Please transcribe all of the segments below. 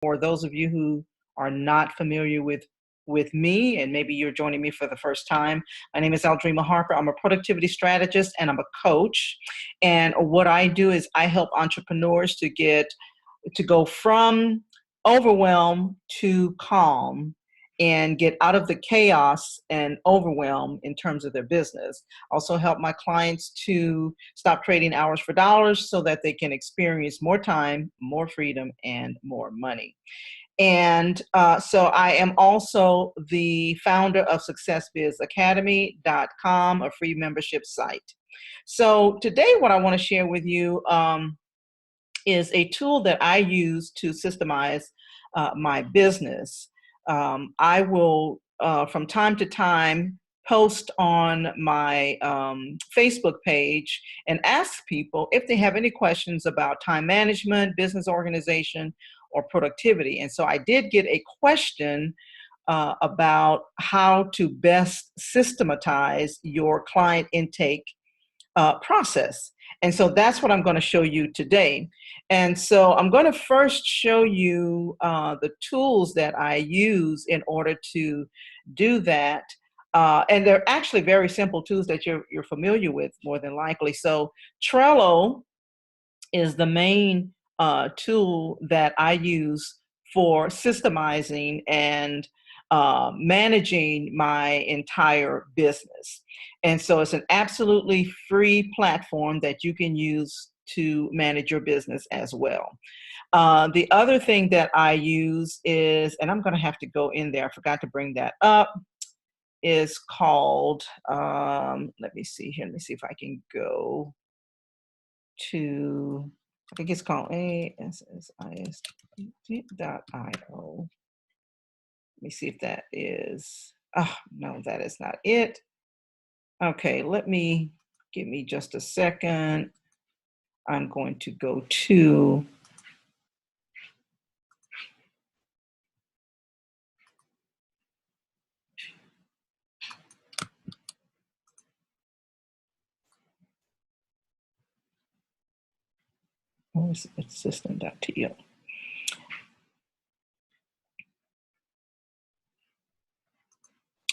for those of you who are not familiar with me, and maybe you're joining me for the first time, my name is Aldreama Harper. I'm a productivity strategist and I'm a coach. And what I do is I help entrepreneurs to go from overwhelm to calm and get out of the chaos and overwhelm in terms of their business. Also help my clients to stop trading hours for dollars so that they can experience more time, more freedom, and more money. And so I am also the founder of SuccessBizAcademy.com, a free membership site. So today what I want to share with you is a tool that I use to systemize my business. I will, from time to time, post on my Facebook page and ask people if they have any questions about time management, business organization, or productivity. And so I did get a question about how to best systematize your client intake process. And so that's what I'm going to show you today. And so I'm going to first show you the tools that I use in order to do that. And they're actually very simple tools that you're familiar with more than likely. So Trello is the main tool that I use for systemizing and managing my entire business. And so it's an absolutely free platform that you can use to manage your business as well. The other thing that I use is, and I'm going to have to go in there, I forgot to bring that up, is called, let me see here, let me see if I can go to, I think it's called ASSIST.io. Let me see if that is, oh, no, that is not it. Okay, give me just a second. I'm going to go to, it's system.to.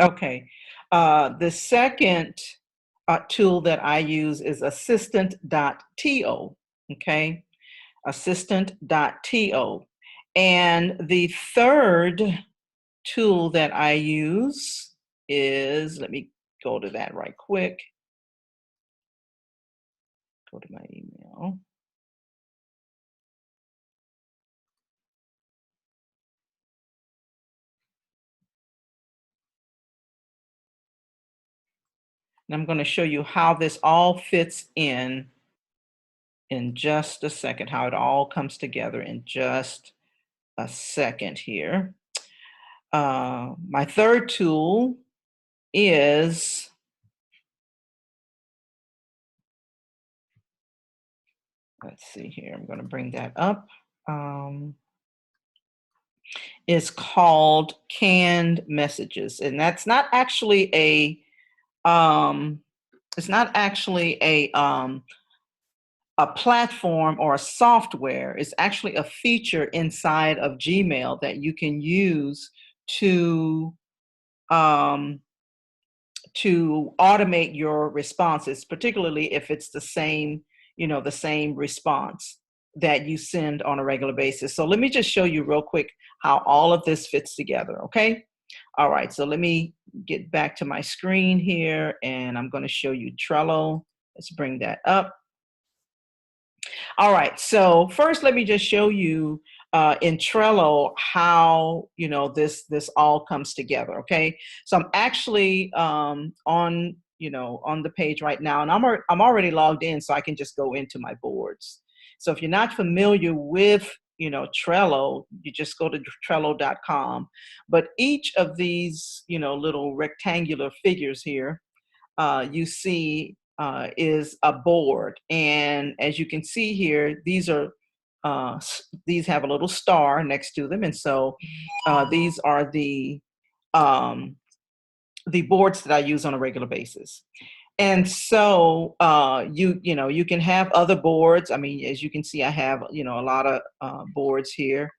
Okay, the second tool that I use is assistant.to, okay? Assistant.to. And the third tool that I use is, let me go to that right quick. Go to my email. And I'm going to show you how this all fits in just a second, how it all comes together in just a second here. My third tool is, let's see here, I'm going to bring that up. Is called canned messages. And that's not actually it's not actually a platform or a software. It's actually a feature inside of Gmail that you can use to automate your responses, particularly if it's the same response that you send on a regular basis. So let me just show you real quick how all of this fits together, okay? All right, so let me get back to my screen here and I'm going to show you Trello. Let's bring that up. All right, so first let me just show you in Trello how this all comes together. Okay, so I'm actually on the page right now, and I'm already logged in, so I can just go into my boards. So if you're not familiar with Trello, you just go to Trello.com. But each of these little rectangular figures here, you see is a board, and as you can see here, these have a little star next to them, and so these are the boards that I use on a regular basis. And so you can have other boards. I mean, as you can see, I have a lot of boards here.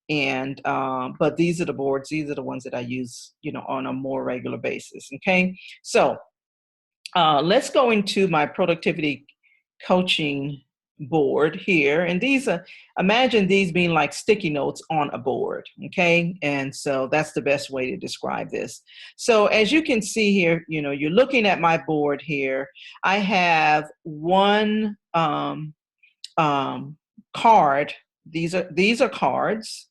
And but these are the boards. These are the ones that I use, on a more regular basis. Okay, so let's go into my productivity coaching board here. And these are, imagine these being like sticky notes on a board. Okay. And so that's the best way to describe this. So as you can see here, you're looking at my board here. I have one card. These are cards.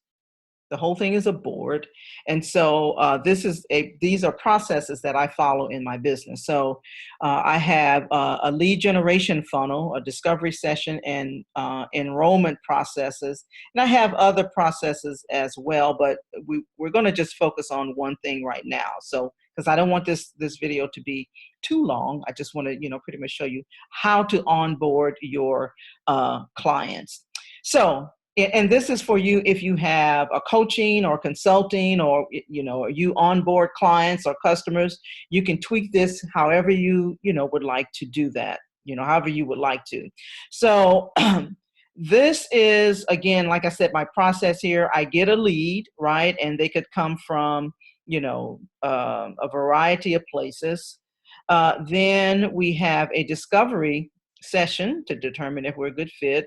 The whole thing is a board. And so these are processes that I follow in my business. So I have a lead generation funnel, a discovery session, and enrollment processes. And I have other processes as well, but we're going to just focus on one thing right now. So, because I don't want this video to be too long, I just want to, pretty much show you how to onboard your clients. So, and this is for you if you have a coaching or consulting, or you onboard clients or customers. You can tweak this however you would like to do that, however you would like to. So this is, again, like I said, my process here. I get a lead, right? And they could come from a variety of places. Then we have a discovery session to determine if we're a good fit.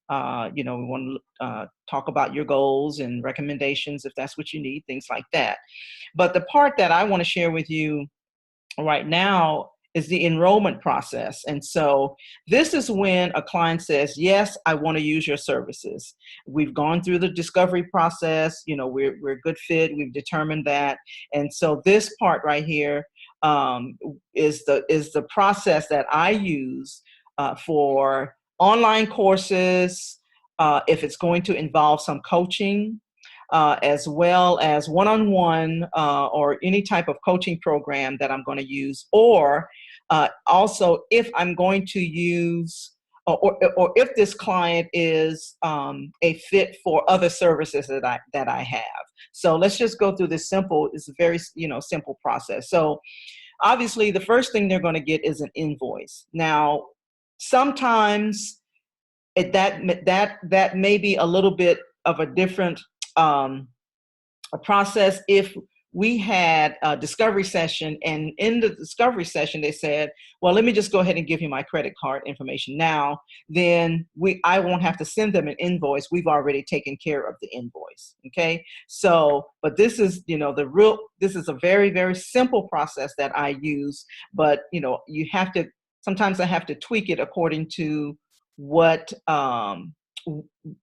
We want to talk about your goals and recommendations if that's what you need, things like that. But the part that I want to share with you right now is the enrollment process. And so this is when a client says, yes, I want to use your services. We've gone through the discovery process. We're a good fit. We've determined that. And so this part right here is the process that I use for online courses, if it's going to involve some coaching, as well as one-on-one or any type of coaching program that I'm going to use, or also if I'm going to use, or if this client is a fit for other services that I have. So let's just go through this it's a very simple process. So obviously the first thing they're going to get is an invoice. Now, sometimes that may be a little bit of a different a process if we had a discovery session, and in the discovery session they said, well, let me just go ahead and give you my credit card information now. Then I won't have to send them an invoice. We've already taken care of the invoice. Okay. So, but this is, this is a very, very simple process that I use, but sometimes I have to tweak it according to what,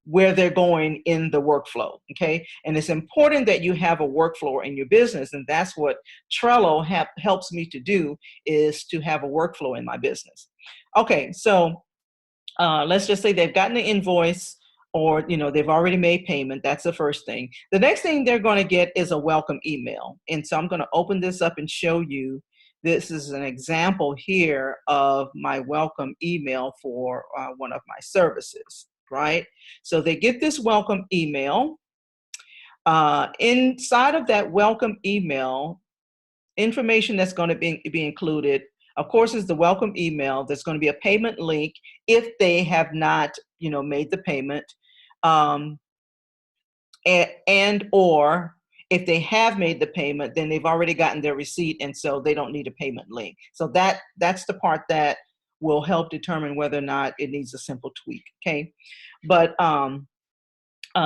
where they're going in the workflow. Okay. And it's important that you have a workflow in your business. And that's what Trello helps me to do, is to have a workflow in my business. Okay. So let's just say they've gotten an invoice, or, they've already made payment. That's the first thing. The next thing they're going to get is a welcome email. And so I'm going to open this up and show you. This is an example here of my welcome email for one of my services, right? So they get this welcome email. Inside of that welcome email, information that's going to be included, of course, is the welcome email. There's going to be a payment link if they have not, made the payment, and or if they have made the payment, then they've already gotten their receipt, and so they don't need a payment link. So that's the part that will help determine whether or not it needs a simple tweak. Okay, but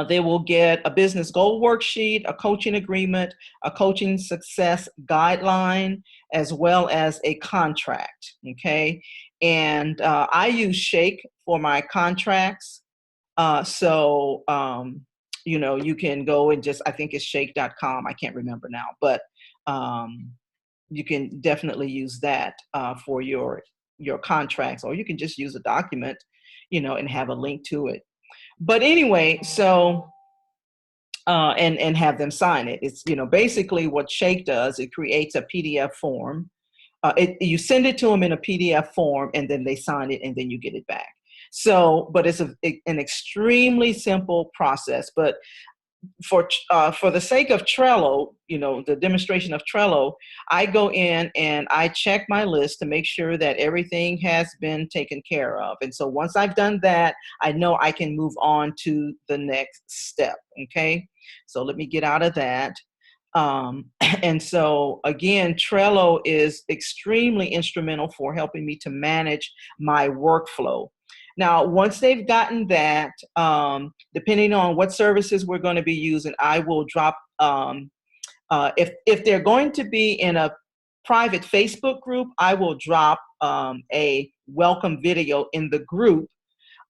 they will get a business goal worksheet, a coaching agreement, a coaching success guideline, as well as a contract. Okay, and I use Shake for my contracts. You can go and just, I think it's shake.com. I can't remember now, but you can definitely use that for your contracts, or you can just use a document, and have a link to it. But anyway, so, and have them sign it. It's, basically what Shake does, it creates a PDF form. You send it to them in a PDF form, and then they sign it, and then you get it back. So, but it's an extremely simple process. But for the sake of Trello, the demonstration of Trello, I go in and I check my list to make sure that everything has been taken care of. And so once I've done that, I know I can move on to the next step. Okay, so let me get out of that. And so again, Trello is extremely instrumental for helping me to manage my workflow. Now, once they've gotten that, depending on what services we're going to be using, I will drop, if they're going to be in a private Facebook group, I will drop a welcome video in the group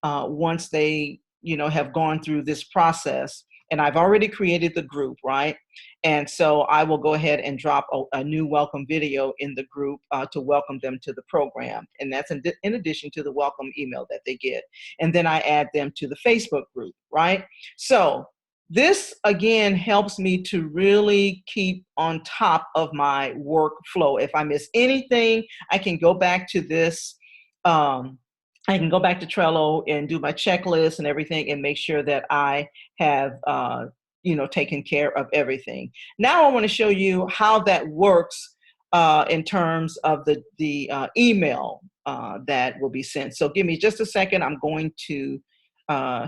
once they, have gone through this process. And I've already created the group, right? And so I will go ahead and drop a new welcome video in the group to welcome them to the program. And that's in addition to the welcome email that they get. And then I add them to the Facebook group, right? So this, again, helps me to really keep on top of my workflow. If I miss anything, I can go back to this. I can go back to Trello and do my checklist and everything and make sure that I have, taken care of everything. Now I want to show you how that works in terms of the email that will be sent. So give me just a second. I'm going to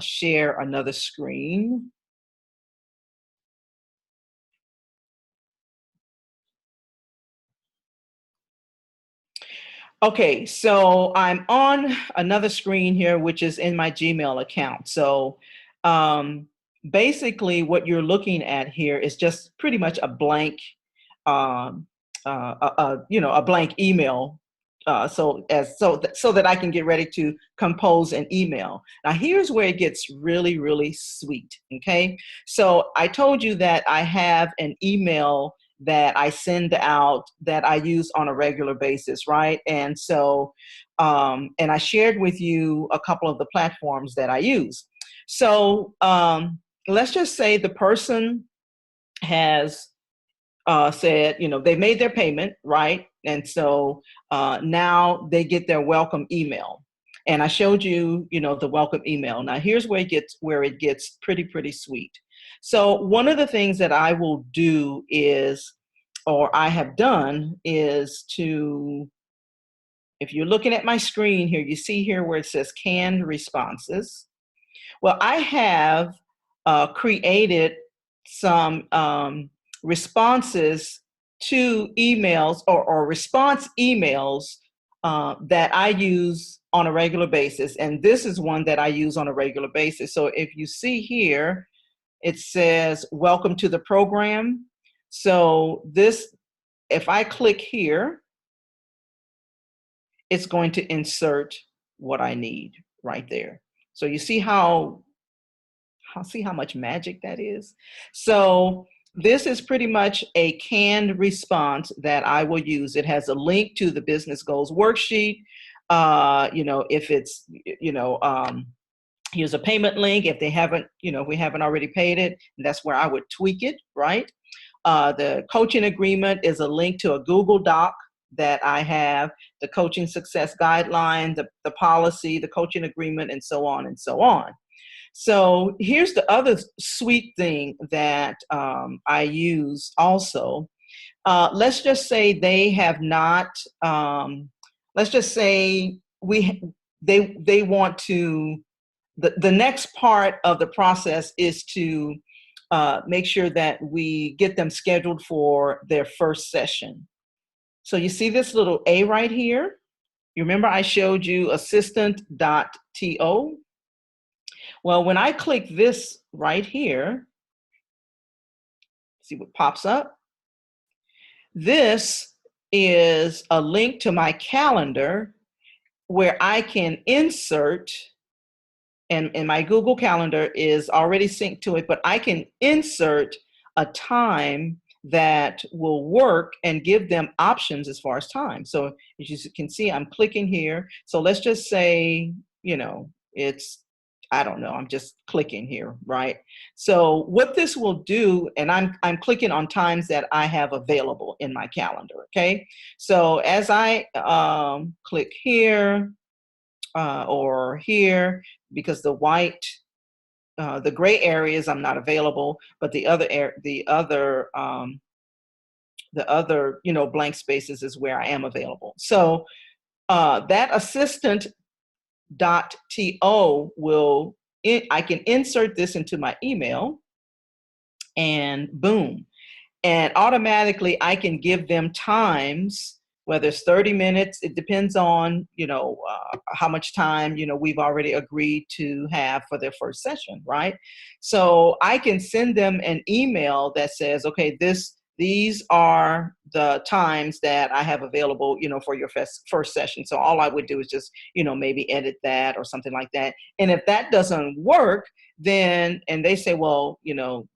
share another screen. Okay, so I'm on another screen here, which is in my Gmail account. So basically what you're looking at here is just pretty much a blank, um, a blank email. So that I can get ready to compose an email. Now here's where it gets really, really sweet. Okay, so I told you that I have an email that I send out that I use on a regular basis, right? And so, and I shared with you a couple of the platforms that I use. So let's just say the person has said, they made their payment, right? And so now they get their welcome email. And I showed you, the welcome email. Now here's where it gets pretty sweet. So one of the things that I will do is, or I have done, is to, if you're looking at my screen here, you see here where it says canned responses. Well, I have created some responses to emails or response emails that I use on a regular basis. And this is one that I use on a regular basis. So if you see here, it says, welcome to the program. So this, if I click here, it's going to insert what I need right there. So you see how much magic that is? So this is pretty much a canned response that I will use. It has a link to the business goals worksheet. If it's, here's a payment link. If they haven't, if we haven't already paid it, that's where I would tweak it, right? The coaching agreement is a link to a Google Doc that I have, the coaching success guideline, the policy, the coaching agreement, and so on and so on. So here's the other sweet thing that I use also. Let's just say they have not, let's just say they want to, the next part of the process is to make sure that we get them scheduled for their first session. So you see this little A right here? You remember I showed you assistant.to? Well, when I click this right here, see what pops up? This is a link to my calendar where I can insert, and my Google Calendar is already synced to it, but I can insert a time that will work and give them options as far as time. So as you can see, I'm clicking here. So let's just say, it's, I don't know, I'm just clicking here, right? So what this will do, and I'm clicking on times that I have available in my calendar, okay? So as I click here or here, because the white the gray areas I'm not available, but the other blank spaces is where I am available. So that assistant.to I can insert this into my email, and boom, and automatically I can give them times, whether it's 30 minutes, it depends on, how much time, we've already agreed to have for their first session, right? So I can send them an email that says, okay, these are the times that I have available, for your first session. So all I would do is just, maybe edit that or something like that. And if that doesn't work, then, and they say, well,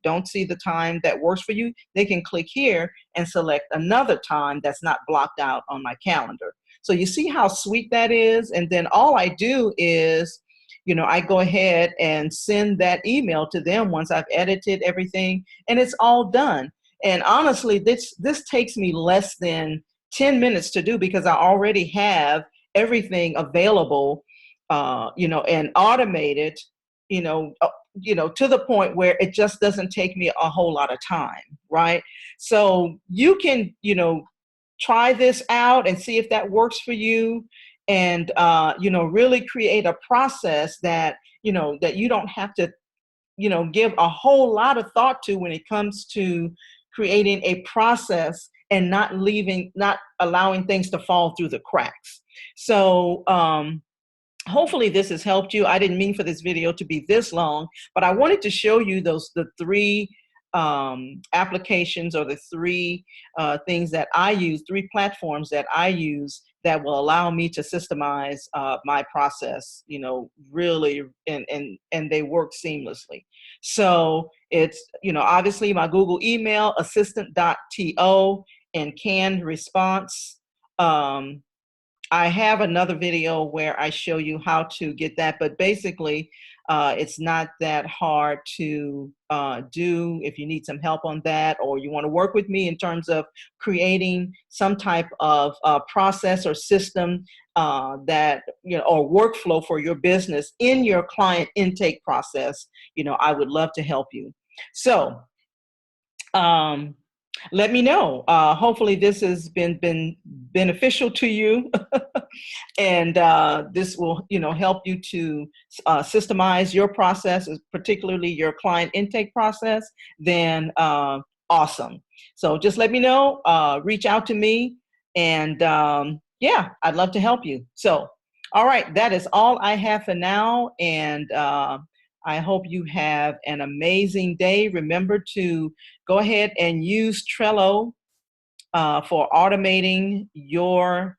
don't see the time that works for you, they can click here and select another time that's not blocked out on my calendar. So you see how sweet that is? And then all I do is, I go ahead and send that email to them once I've edited everything, and it's all done. And honestly, this takes me less than 10 minutes to do, because I already have everything available, and automated, to the point where it just doesn't take me a whole lot of time, right? So you can, try this out and see if that works for you, and, really create a process that, that you don't have to, give a whole lot of thought to when it comes to creating a process and not allowing things to fall through the cracks. So, hopefully this has helped you. I didn't mean for this video to be this long, but I wanted to show you the three applications, or the three things that I use, three platforms that I use that will allow me to systemize my process, really, and they work seamlessly. So it's, obviously my Google email, assistant.to, and canned response. I have another video where I show you how to get that, but basically it's not that hard to do. If you need some help on that, or you want to work with me in terms of creating some type of process or system that, or workflow for your business in your client intake process, I would love to help you. So let me know. Hopefully this has been beneficial to you. And this will, help you to systemize your process, particularly your client intake process. Then awesome. So just let me know, reach out to me, and yeah, I'd love to help you. So, all right, that is all I have for now. And I hope you have an amazing day. Remember to go ahead and use Trello for automating your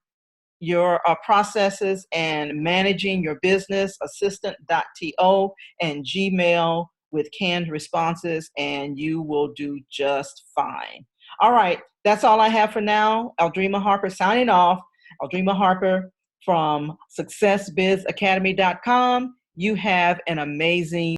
processes and managing your business, assistant.to, and Gmail with canned responses, and you will do just fine. All right, that's all I have for now. Aldreama Harper signing off. Aldreama Harper from successbizacademy.com. You have an amazing